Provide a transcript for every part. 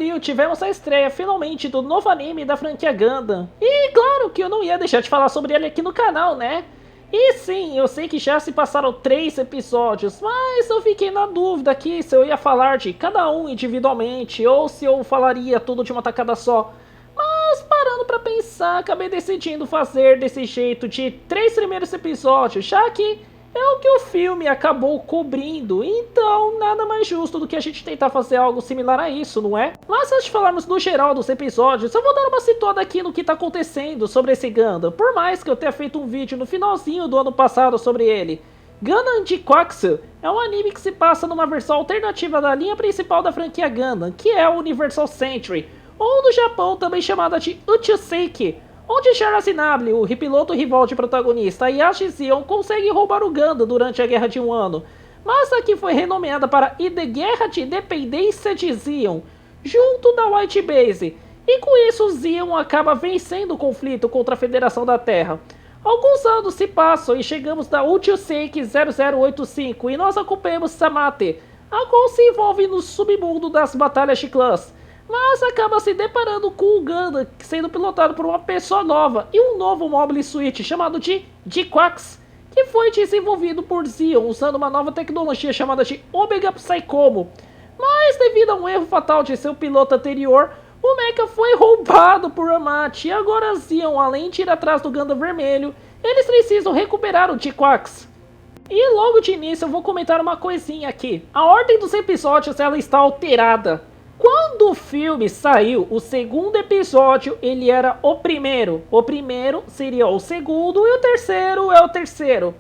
abril tivemos a estreia finalmente do novo anime da franquia Gundam. E claro que eu não ia deixar de falar sobre ele aqui no canal, né? E sim, eu sei que já se passaram 3 episódios, mas eu fiquei na dúvida aqui se eu ia falar de cada um individualmente ou se eu falaria tudo de uma tacada só. Mas parando pra pensar, acabei decidindo fazer desse jeito de 3 primeiros episódios, já que é o que o filme acabou cobrindo, então nada mais justo do que a gente tentar fazer algo similar a isso, não é? Mas antes de falarmos no geral dos episódios, eu vou dar uma situada aqui no que tá acontecendo sobre esse Gundam, por mais que eu tenha feito um vídeo no finalzinho do ano passado sobre ele. Gundam Jikwakusu é um anime que se passa numa versão alternativa da linha principal da franquia Gundam, que é o Universal Century, ou no Japão também chamada de Uchuseiki, onde Char Asinable, o piloto rival de protagonista, e Ashi Zion conseguem roubar o Gundam durante a Guerra de um Ano, mas aqui foi renomeada para The Guerra de Independência de Zion, junto da White Base, e com isso Zion acaba vencendo o conflito contra a Federação da Terra. Alguns anos se passam e chegamos da Uchuseiki 0085 e nós acompanhamos Samate, a qual se envolve no submundo das batalhas de clãs, mas acaba se deparando com o Gundam sendo pilotado por uma pessoa nova e um novo Mobile Suit chamado de Jikwakusu, que foi desenvolvido por Zion usando uma nova tecnologia chamada de Omega Psychomo. Mas devido a um erro fatal de seu piloto anterior, o mecha foi roubado por Amate e agora Zion, além de ir atrás do Gundam vermelho, eles precisam recuperar o Jikwakusu. E logo de início eu vou comentar uma coisinha aqui. A ordem dos episódios ela está alterada. Quando o filme saiu, o segundo episódio ele era o primeiro seria o segundo e o terceiro é o terceiro.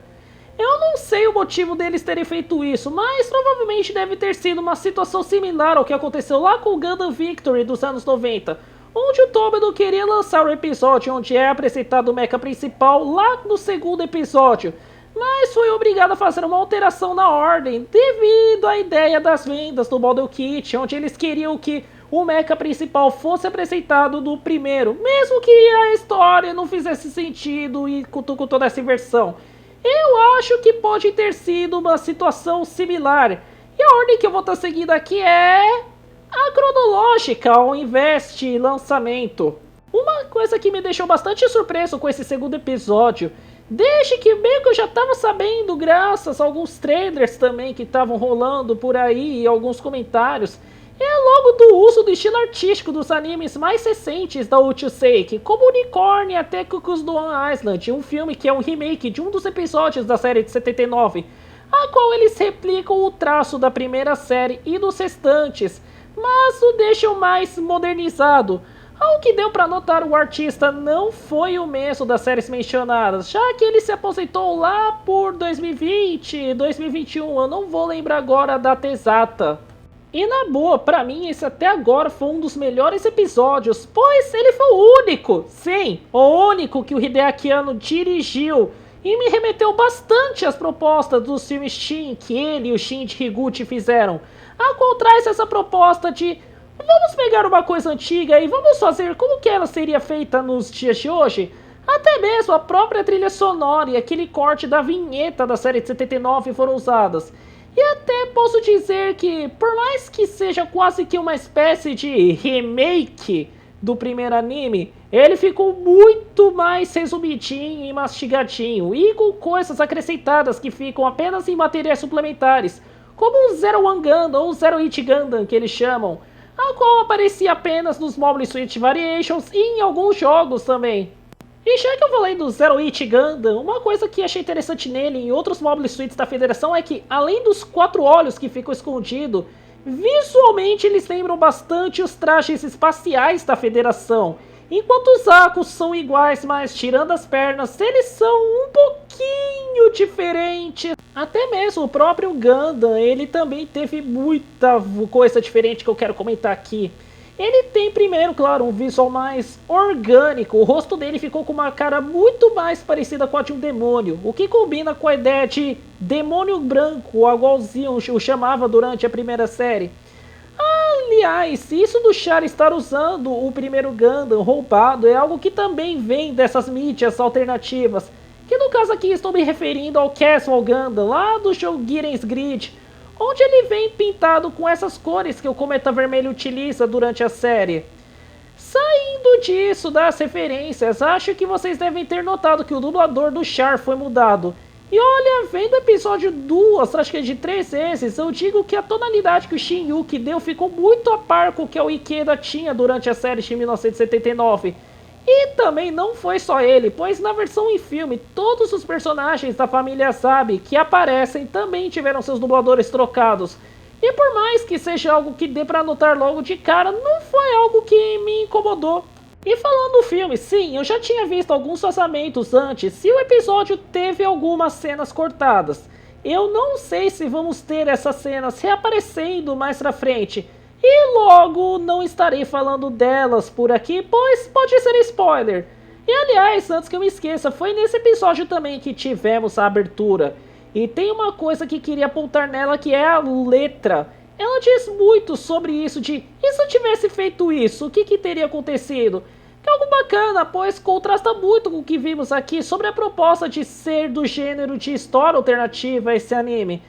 Eu não sei o motivo deles terem feito isso, mas provavelmente deve ter sido uma situação similar ao que aconteceu lá com o Gundam Victory dos anos 90, onde o Tomoe queria lançar o episódio onde é apresentado o mecha principal lá no segundo episódio, mas foi obrigado a fazer uma alteração na ordem devido à ideia das vendas do Model Kit, onde eles queriam que o mecha principal fosse apresentado no primeiro, mesmo que a história não fizesse sentido e com toda essa inversão. Eu acho que pode ter sido uma situação similar, e a ordem que eu vou estar seguindo aqui é a cronológica ao invés de lançamento. Uma coisa que me deixou bastante surpreso com esse segundo episódio, desde que meio que eu já estava sabendo, graças a alguns trailers também que estavam rolando por aí e alguns comentários, é logo do uso do estilo artístico dos animes mais recentes da Uchuseiki, como Unicorn e até Cuckoo's Dawn Island, um filme que é um remake de um dos episódios da série de 79, a qual eles replicam o traço da primeira série e dos restantes, mas o deixam mais modernizado. Ao que deu para notar, o artista não foi o mesmo das séries mencionadas, já que ele se aposentou lá por 2020, 2021, eu não vou lembrar agora a data exata. E na boa, pra mim esse até agora foi um dos melhores episódios, pois ele foi o único, sim, o único que o Hideaki Anno dirigiu, e me remeteu bastante às propostas dos filmes Shin que ele e o Shinji Higuchi fizeram, a qual traz essa proposta de vamos pegar uma coisa antiga e vamos fazer como que ela seria feita nos dias de hoje. Até mesmo a própria trilha sonora e aquele corte da vinheta da série de 79 foram usadas. E até posso dizer que, por mais que seja quase que uma espécie de remake do primeiro anime, ele ficou muito mais resumidinho e mastigadinho, e com coisas acrescentadas que ficam apenas em materiais suplementares, como o Zero One Gundam ou Zero Eight Gundam que eles chamam, a qual aparecia apenas nos Mobile Suit Variations e em alguns jogos também. E já que eu falei do Zero Eight Gundam, uma coisa que achei interessante nele e em outros Mobile Suits da Federação é que, além dos 4 olhos que ficam escondidos, visualmente eles lembram bastante os trajes espaciais da Federação. Enquanto os Akos são iguais, mas tirando as pernas, eles são um pouquinho diferentes. Até mesmo o próprio Gundam, ele também teve muita coisa diferente que eu quero comentar aqui. Ele tem primeiro, claro, um visual mais orgânico, o rosto dele ficou com uma cara muito mais parecida com a de um demônio, o que combina com a ideia de demônio branco, igualzinho o chamava durante a primeira série. Aliás, isso do Char estar usando o primeiro Gundam roubado é algo que também vem dessas mídias alternativas, que no caso aqui estou me referindo ao Castle Gundam, lá do jogo Giren's Grid, onde ele vem pintado com essas cores que o Cometa Vermelho utiliza durante a série. Saindo disso das referências, acho que vocês devem ter notado que o dublador do Char foi mudado. E olha, vendo o episódio 2, acho que de 3 vezes, eu digo que a tonalidade que o Shin Yuki deu ficou muito a par com o que o Ikeda tinha durante a série de 1979. E também não foi só ele, pois na versão em filme, todos os personagens da família Sabe que aparecem também tiveram seus dubladores trocados. E por mais que seja algo que dê pra notar logo de cara, não foi algo que me incomodou. E falando do filme, sim, eu já tinha visto alguns vazamentos antes e o episódio teve algumas cenas cortadas. Eu não sei se vamos ter essas cenas reaparecendo mais pra frente. E logo não estarei falando delas por aqui, pois pode ser spoiler. E aliás, antes que eu me esqueça, foi nesse episódio também que tivemos a abertura. E tem uma coisa que queria apontar nela que é a letra. Ela diz muito sobre isso de, e se eu tivesse feito isso, o que teria acontecido? Que é algo bacana, pois contrasta muito com o que vimos aqui sobre a proposta de ser do gênero de história alternativa esse anime.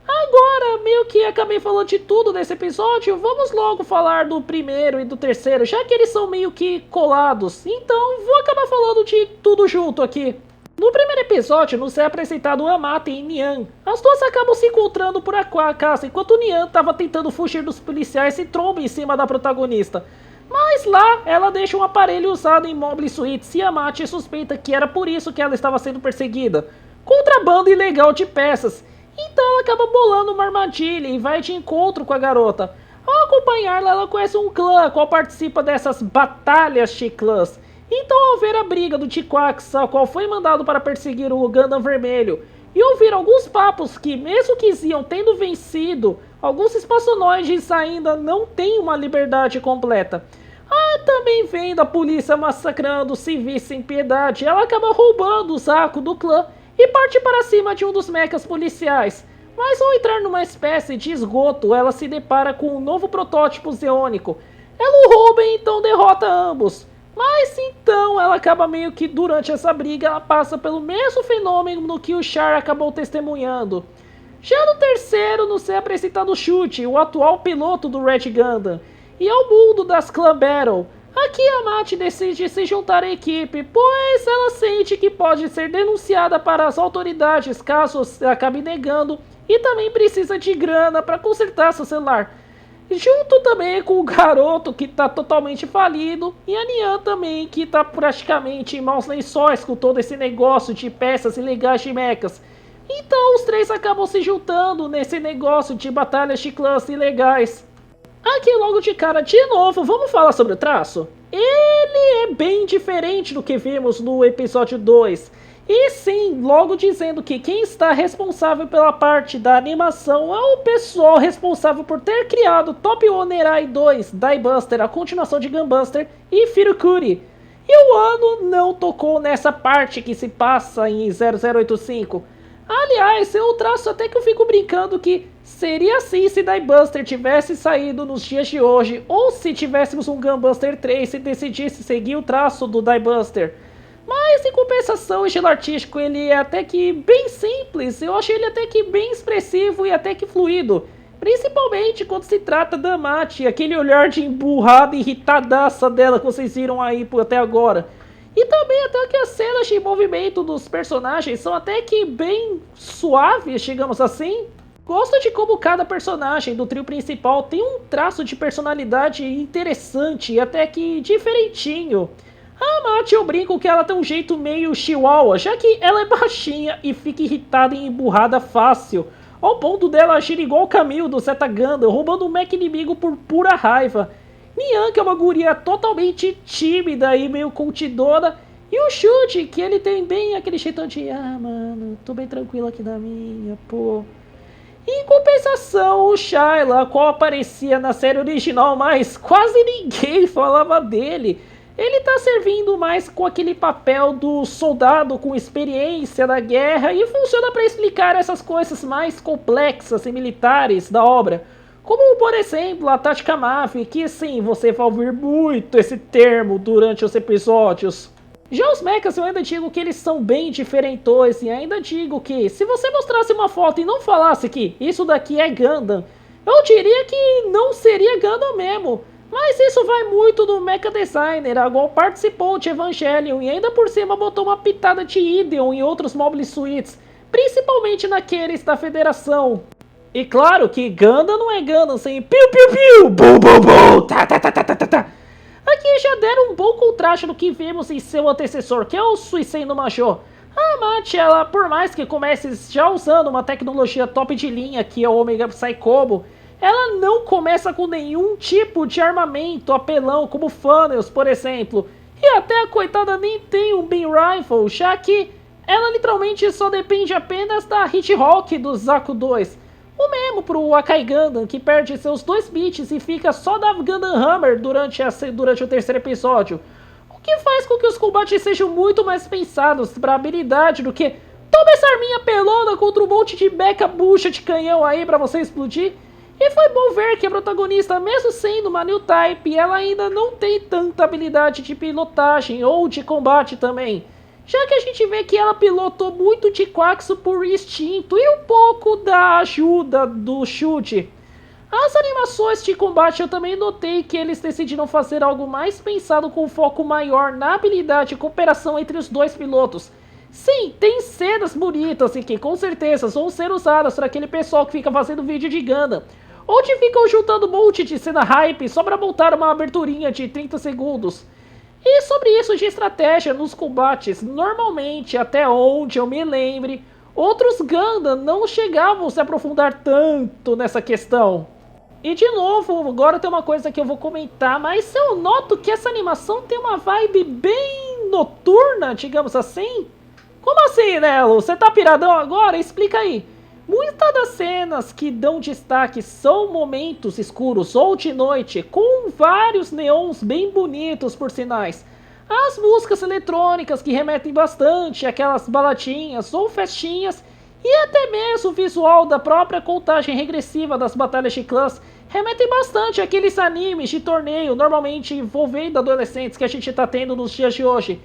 Agora, meio que acabei falando de tudo nesse episódio, vamos logo falar do primeiro e do terceiro, já que eles são meio que colados, então vou acabar falando de tudo junto aqui. No primeiro episódio, nos é apresentado Amata e Nyan. As duas acabam se encontrando por acaso, enquanto Nyan estava tentando fugir dos policiais e tromba em cima da protagonista. Mas lá, ela deixa um aparelho usado em Mobile Suits e Amate suspeita que era por isso que ela estava sendo perseguida. Contrabando ilegal de peças. Então ela acaba bolando uma armadilha e vai de encontro com a garota. Ao acompanhá-la, ela conhece um clã, qual participa dessas batalhas de clãs. Então, ao ver a briga do Tiquax, a qual foi mandado para perseguir o Gundam Vermelho, e ouvir alguns papos que, mesmo que Xion tendo vencido, alguns espaçonoides ainda não têm uma liberdade completa. Também vendo a polícia massacrando civis sem piedade, ela acaba roubando o Zaku do clã e parte para cima de um dos mechas policiais. Mas ao entrar numa espécie de esgoto, ela se depara com um novo protótipo zeônico. Ela o rouba e então derrota ambos. Mas então ela acaba meio que durante essa briga ela passa pelo mesmo fenômeno que o Char acabou testemunhando. Já no terceiro nos é apresentado o Chute, o atual piloto do Red Gundam, e ao mundo das Clan Battle. Aqui a Mate decide se juntar à equipe, pois ela sente que pode ser denunciada para as autoridades caso acabe negando e também precisa de grana para consertar seu celular. Junto também com o garoto que está totalmente falido e a Nyan também que está praticamente em maus lençóis com todo esse negócio de peças ilegais de mechas. Então os três acabam se juntando nesse negócio de batalhas de clãs ilegais. Aqui logo de cara de novo, vamos falar sobre o traço? Ele é bem diferente do que vimos no episódio 2. E sim, logo dizendo que quem está responsável pela parte da animação é o pessoal responsável por ter criado Top Onerai 2, Diebuster, a continuação de Gunbuster, e Firukuri. E o ano não tocou nessa parte que se passa em 0085. Aliás, eu traço até que eu fico brincando que seria assim se Diebuster tivesse saído nos dias de hoje, ou se tivéssemos um Gunbuster 3 e decidisse seguir o traço do Diebuster. Mas em compensação, o estilo artístico ele é até que bem simples, eu achei ele até que bem expressivo e até que fluido. Principalmente quando se trata da Mate, aquele olhar de emburrada e irritadaça dela que vocês viram aí até agora. E também até que as cenas de movimento dos personagens são até que bem suaves, digamos assim. Gosto de como cada personagem do trio principal tem um traço de personalidade interessante e até que diferentinho. A Mate eu brinco que ela tem um jeito meio chihuahua, já que ela é baixinha e fica irritada e emburrada fácil, ao ponto dela agir igual o Camille do Zeta Gundam, roubando um mech inimigo por pura raiva. Nyan, que é uma guria totalmente tímida e meio contidora, e o Chute, que ele tem bem aquele jeitão de mano, tô bem tranquilo aqui na minha, pô. Em compensação, o Shyla, qual aparecia na série original, mas quase ninguém falava dele. Ele tá servindo mais com aquele papel do soldado com experiência na guerra e funciona para explicar essas coisas mais complexas e militares da obra. Como, por exemplo, a tática MAF, que sim, você vai ouvir muito esse termo durante os episódios. Já os mechas eu ainda digo que eles são bem diferentões e ainda digo que se você mostrasse uma foto e não falasse que isso daqui é Gundam, eu diria que não seria Gundam mesmo. Mas isso vai muito do mecha designer, a qual participou de Evangelion e ainda por cima botou uma pitada de Ideon em outros Mobile Suits, principalmente naqueles da Federação. E claro que Gundam não é Gundam sem piu piu piu, bum bum bum, tá tá tá tá tá tá. Aqui já deram um bom contraste do que vimos em seu antecessor, que é o Suisei no Major. A Mate, ela, por mais que comece já usando uma tecnologia top de linha, que é o Omega Psy Combo, ela não começa com nenhum tipo de armamento apelão, como Funnels, por exemplo. E até a coitada nem tem um Beam Rifle, já que ela literalmente só depende apenas da Hit Rock do Zaku 2. O mesmo pro Akai Gundam, que perde seus 2 bits e fica só da Gundam Hammer durante o terceiro episódio. O que faz com que os combates sejam muito mais pensados para habilidade do que toma essa arminha pelona contra um monte de mecha bucha de canhão aí pra você explodir. E foi bom ver que a protagonista, mesmo sendo uma new type, ela ainda não tem tanta habilidade de pilotagem ou de combate também. Já que a gente vê que ela pilotou muito de Quaxo por instinto e um pouco da ajuda do chute. As animações de combate eu também notei que eles decidiram fazer algo mais pensado com foco maior na habilidade e cooperação entre os dois pilotos. Sim, tem cenas bonitas e que com certeza vão ser usadas para aquele pessoal que fica fazendo vídeo de Gundam. Onde ficam juntando um monte de cena hype só para montar uma aberturinha de 30 segundos. E sobre isso de estratégia nos combates, normalmente, até onde eu me lembre, outros Gundam não chegavam a se aprofundar tanto nessa questão. E de novo, agora tem uma coisa que eu vou comentar, mas eu noto que essa animação tem uma vibe bem noturna, digamos assim. Como assim, Nelo? Você tá piradão agora? Explica aí. Muitas das cenas que dão destaque são momentos escuros ou de noite, com vários neons bem bonitos por sinais. As músicas eletrônicas que remetem bastante àquelas baladinhas ou festinhas, e até mesmo o visual da própria contagem regressiva das batalhas de clãs remetem bastante àqueles animes de torneio normalmente envolvendo adolescentes que a gente tá tendo nos dias de hoje.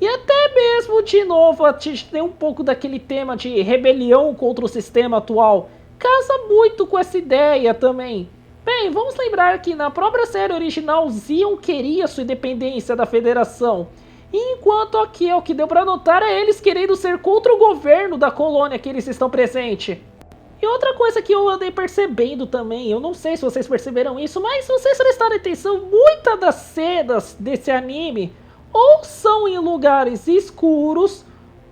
E até mesmo, de novo, a gente tem um pouco daquele tema de rebelião contra o sistema atual. Casa muito com essa ideia também. Bem, vamos lembrar que na própria série original, Zeon queria sua independência da Federação. Enquanto aqui o que deu pra notar é eles querendo ser contra o governo da colônia que eles estão presentes. E outra coisa que eu andei percebendo também, eu não sei se vocês perceberam isso, mas se vocês prestarem atenção, muitas das cenas desse anime ou são em lugares escuros,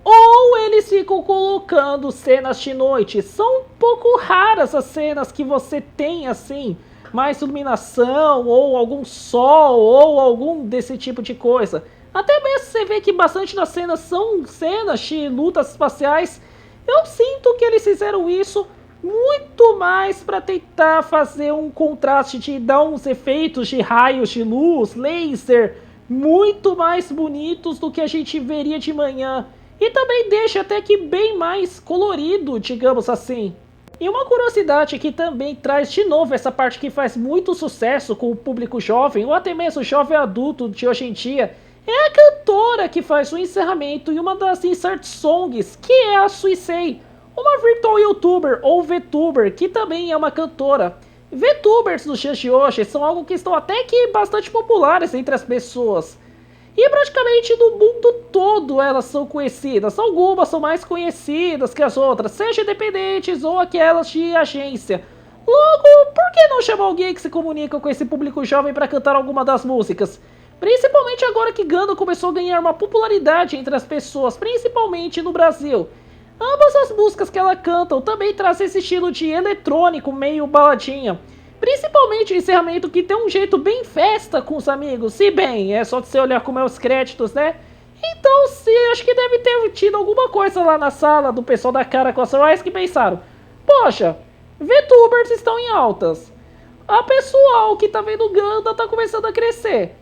ou eles ficam colocando cenas de noite. São um pouco raras as cenas que você tem assim, mais iluminação, ou algum sol, ou algum desse tipo de coisa. Até mesmo você vê que bastante das cenas são cenas de lutas espaciais. Eu sinto que eles fizeram isso muito mais para tentar fazer um contraste de dar uns efeitos de raios de luz, laser, muito mais bonitos do que a gente veria de manhã. E também deixa até que bem mais colorido, digamos assim. E uma curiosidade que também traz de novo essa parte que faz muito sucesso com o público jovem, ou até mesmo jovem adulto de hoje em dia, é a cantora que faz o encerramento e uma das insert songs, que é a Suisei, uma virtual youtuber ou VTuber, que também é uma cantora. VTubers nos dias de hoje são algo que estão até que bastante populares entre as pessoas. E praticamente no mundo todo elas são conhecidas. Algumas são mais conhecidas que as outras, seja independentes ou aquelas de agência. Logo, por que não chamar alguém que se comunica com esse público jovem para cantar alguma das músicas? Principalmente agora que Gundam começou a ganhar uma popularidade entre as pessoas, principalmente no Brasil. Ambas as músicas que ela canta também trazem esse estilo de eletrônico meio baladinha. Principalmente o encerramento que tem um jeito bem festa com os amigos. Se bem, é só de você olhar como é os créditos, né? Então, acho que deve ter tido alguma coisa lá na sala do pessoal da Cara com a Sunrise que pensaram: poxa, VTubers estão em altas. A pessoal que tá vendo Gundam tá começando a crescer.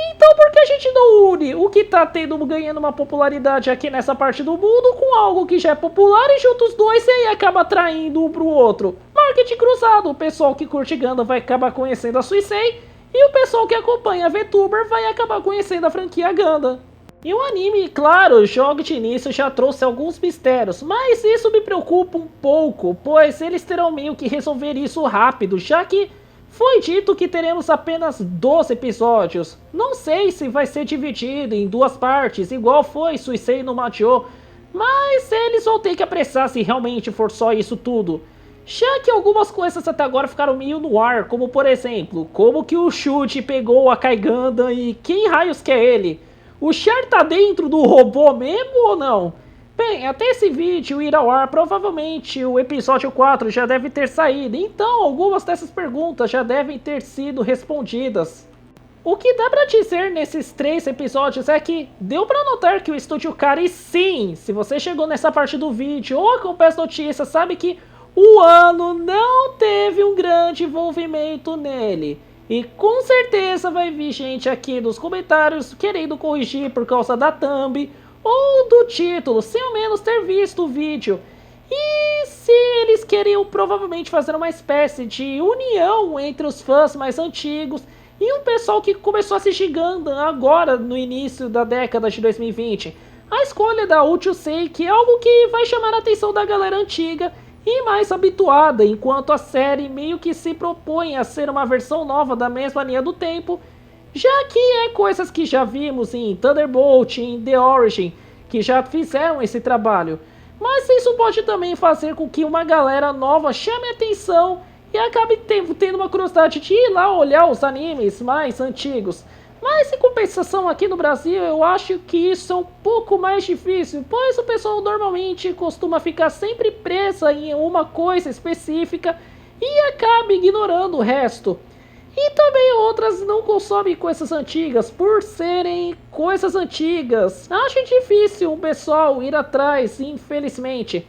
Então por que a gente não une o que tá ganhando uma popularidade aqui nessa parte do mundo com algo que já é popular e junta os dois e aí acaba atraindo um pro outro? Marketing cruzado, o pessoal que curte Gundam vai acabar conhecendo a Suisei e o pessoal que acompanha a VTuber vai acabar conhecendo a franquia Gundam. E o anime, claro, jogo de início já trouxe alguns mistérios, mas isso me preocupa um pouco, pois eles terão meio que resolver isso rápido, já que foi dito que teremos apenas 12 episódios. Não sei se vai ser dividido em duas partes, igual foi Suisei no Majo, mas eles vão ter que apressar se realmente for só isso tudo. Já que algumas coisas até agora ficaram meio no ar, como por exemplo, como que o Shuji pegou a Kaiganda e quem raios que é ele? O Char tá dentro do robô mesmo ou não? Bem, até esse vídeo ir ao ar, provavelmente o episódio 4 já deve ter saído, então algumas dessas perguntas já devem ter sido respondidas. O que dá pra dizer nesses 3 episódios é que deu pra notar que o Estúdio Kari, sim, se você chegou nessa parte do vídeo ou acompanha as notícias, sabe que o ano não teve um grande envolvimento nele. E com certeza vai vir gente aqui nos comentários querendo corrigir por causa da thumb ou do título, sem ao menos ter visto o vídeo. E se eles queriam provavelmente fazer uma espécie de união entre os fãs mais antigos e um pessoal que começou a assistir Gundam agora no início da década de 2020. A escolha da Uchusei, que é algo que vai chamar a atenção da galera antiga e mais habituada, enquanto a série meio que se propõe a ser uma versão nova da mesma linha do tempo, já que é coisas que já vimos em Thunderbolt, em The Origin, que já fizeram esse trabalho. Mas isso pode também fazer com que uma galera nova chame a atenção e acabe tendo uma curiosidade de ir lá olhar os animes mais antigos. Mas em compensação aqui no Brasil eu acho que isso é um pouco mais difícil, pois o pessoal normalmente costuma ficar sempre presa em uma coisa específica e acaba ignorando o resto. E também outras não consomem coisas antigas por serem coisas antigas. Acho difícil o pessoal ir atrás, infelizmente.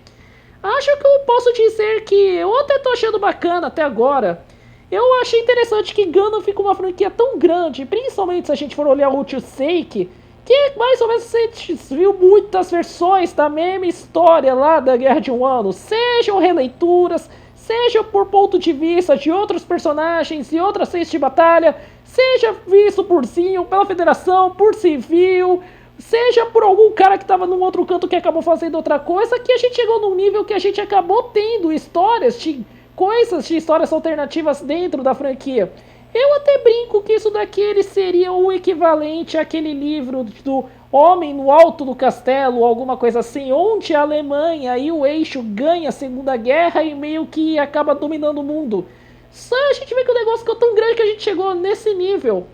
Acho que eu posso dizer que eu até tô achando bacana até agora. Eu achei interessante que Gundam fica uma franquia tão grande, principalmente se a gente for olhar o Seiki, que mais ou menos você viu muitas versões da mesma história lá da Guerra de um Ano, sejam releituras, seja por ponto de vista de outros personagens e outras cenas de batalha, seja visto por Zinho, pela Federação, por Civil, seja por algum cara que estava num outro canto que acabou fazendo outra coisa, que a gente chegou num nível que a gente acabou tendo histórias de coisas de histórias alternativas dentro da franquia. Eu até brinco que isso daqui ele seria o equivalente àquele livro do Homem no Alto do Castelo, alguma coisa assim, onde a Alemanha e o Eixo ganha a Segunda Guerra e meio que acaba dominando o mundo. Só a gente vê que o negócio ficou tão grande que a gente chegou nesse nível.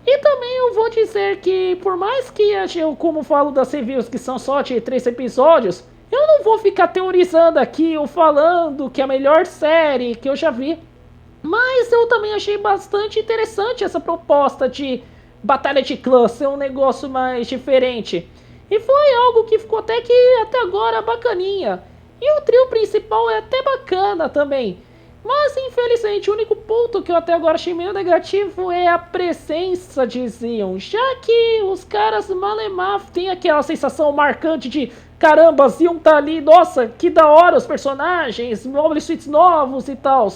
E também eu vou dizer que, por mais que eu, como falo das reviews que são só de 3 episódios, eu não vou ficar teorizando aqui ou falando que é a melhor série que eu já vi. Mas eu também achei bastante interessante essa proposta de batalha de clãs ser um negócio mais diferente. E foi algo que ficou até agora bacaninha. E o trio principal é até bacana também. Mas infelizmente o único ponto que eu até agora achei meio negativo é a presença de Zion. Já que os caras Malemar têm aquela sensação marcante de caramba, Zion tá ali, nossa, que da hora os personagens, Mobile Suits novos e tal.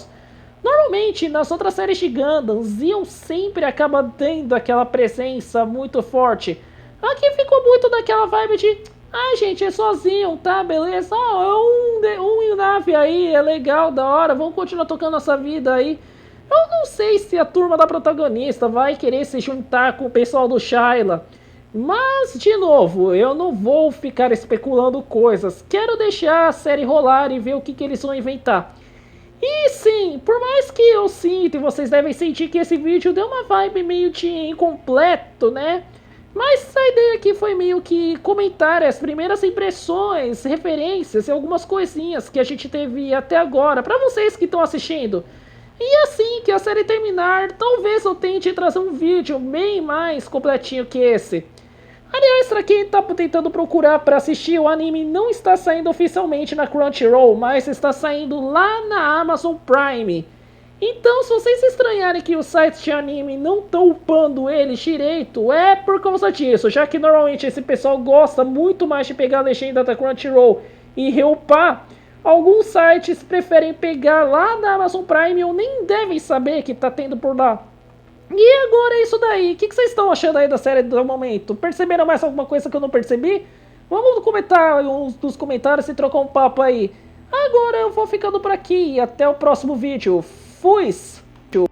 Normalmente, nas outras séries de Gundam, Zion sempre acaba tendo aquela presença muito forte. Aqui ficou muito daquela vibe de ai gente, é sozinho, tá, beleza? É um nave aí, é legal, da hora, vamos continuar tocando nossa vida aí. Eu não sei se a turma da protagonista vai querer se juntar com o pessoal do Shayla. Mas, de novo, eu não vou ficar especulando coisas. Quero deixar a série rolar e ver o que eles vão inventar. E sim, por mais que eu sinta e vocês devem sentir que esse vídeo deu uma vibe meio de incompleto, né? Mas a ideia aqui foi meio que comentar as primeiras impressões, referências e algumas coisinhas que a gente teve até agora, pra vocês que estão assistindo. E assim que a série terminar, talvez eu tente trazer um vídeo bem mais completinho que esse. Aliás, pra quem tá tentando procurar pra assistir, o anime não está saindo oficialmente na Crunchyroll, mas está saindo lá na Amazon Prime. Então, se vocês estranharem que os sites de anime não estão upando eles direito, é por causa disso, já que normalmente esse pessoal gosta muito mais de pegar a legenda da Crunchyroll e reupar. Alguns sites preferem pegar lá da Amazon Prime ou nem devem saber que tá tendo por lá. E agora é isso daí. O que vocês estão achando aí da série do momento? Perceberam mais alguma coisa que eu não percebi? Vamos comentar uns dos comentários e trocar um papo aí. Agora eu vou ficando por aqui e até o próximo vídeo. Fui!